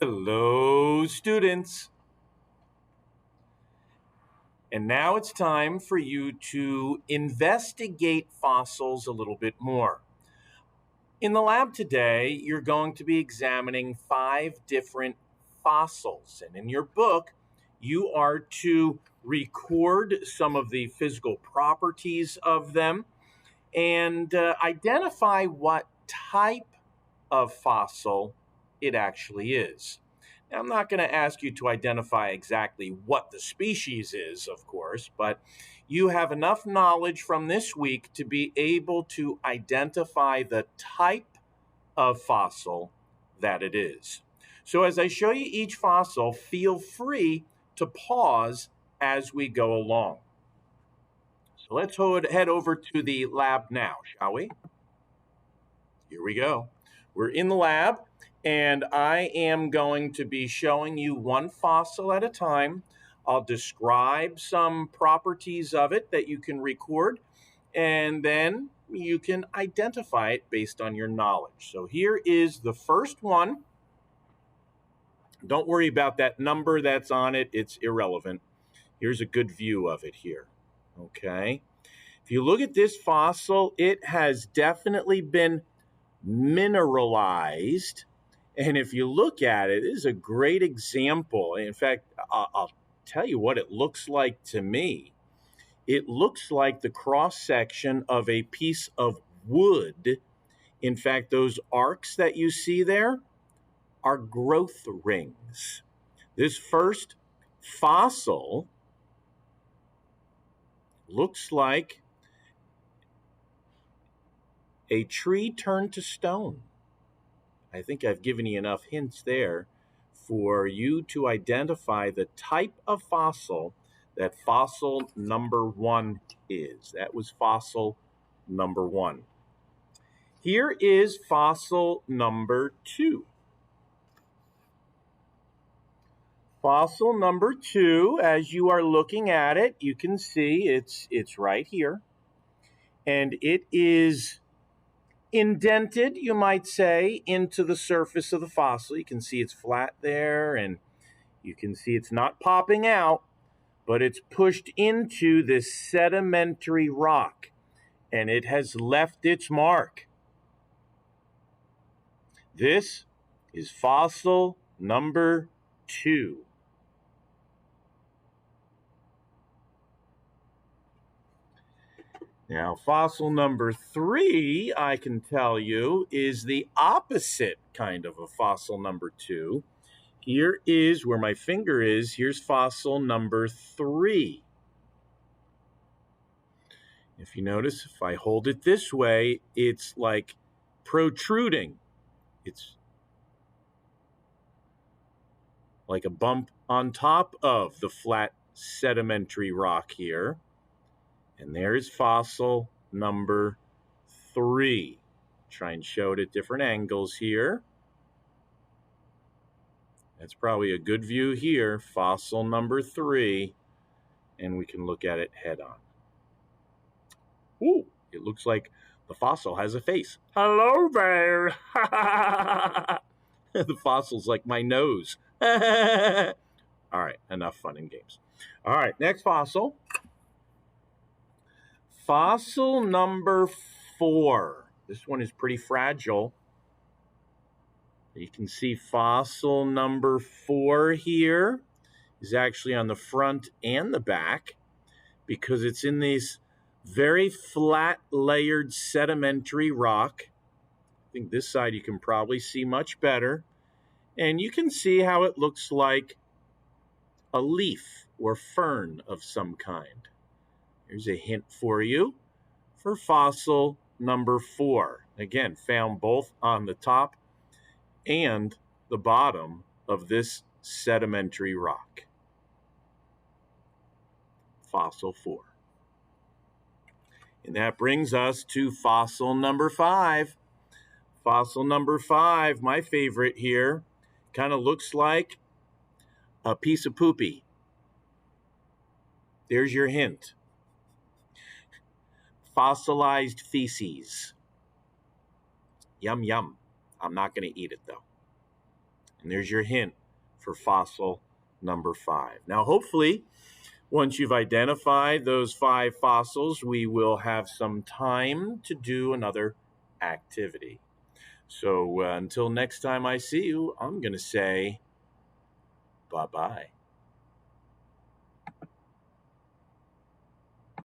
Hello, students. And now it's time for you to investigate fossils a little bit more. In the lab today, you're going to be examining 5 different fossils. And in your book, you are to record some of the physical properties of them and identify what type of fossil it actually is. Now, I'm not going to ask you to identify exactly what the species is, of course, but you have enough knowledge from this week to be able to identify the type of fossil that it is. So as I show you each fossil, feel free to pause as we go along. So let's head over to the lab now, shall we? Here we go. We're in the lab, and I am going to be showing you one fossil at a time. I'll describe some properties of it that you can record, and then you can identify it based on your knowledge. So here is the first one. Don't worry about that number that's on it. It's irrelevant. Here's a good view of it here. Okay. If you look at this fossil, it has definitely been mineralized. And if you look at it, it is a great example. In fact, I'll tell you what it looks like to me. It looks like the cross section of a piece of wood. In fact, those arcs that you see there are growth rings. This first fossil looks like a tree turned to stone. I think I've given you enough hints there for you to identify the type of fossil that fossil number 1 is. That was fossil number 1. Here is fossil number 2. Fossil number 2, as you are looking at it, you can see it's right here. And it is indented, you might say, into the surface of the fossil. You can see it's flat there, and you can see it's not popping out, but it's pushed into this sedimentary rock, and it has left its mark. This is fossil number 2. Now, fossil number 3, I can tell you, is the opposite kind of a fossil number 2. Here is where my finger is. Here's fossil number 3. If you notice, if I hold it this way, it's like protruding. It's like a bump on top of the flat sedimentary rock here. And there's fossil number 3. Try and show it at different angles here. That's probably a good view here, fossil number 3, and we can look at it head on. Ooh, it looks like the fossil has a face. Hello there. The fossil's like my nose. All right, enough fun and games. All right, next fossil. Fossil number 4. This one is pretty fragile. You can see fossil number 4 here is actually on the front and the back because it's in this very flat layered sedimentary rock. I think this side you can probably see much better. And you can see how it looks like a leaf or fern of some kind. Here's a hint for you for fossil number 4. Again, found both on the top and the bottom of this sedimentary rock. Fossil 4. And that brings us to fossil number 5. Fossil number 5, my favorite here, kind of looks like a piece of poopy. There's your hint. Fossilized feces. Yum, yum. I'm not going to eat it, though. And there's your hint for fossil number 5. Now, hopefully, once you've identified those 5 fossils, we will have some time to do another activity. So until next time I see you, I'm going to say bye bye.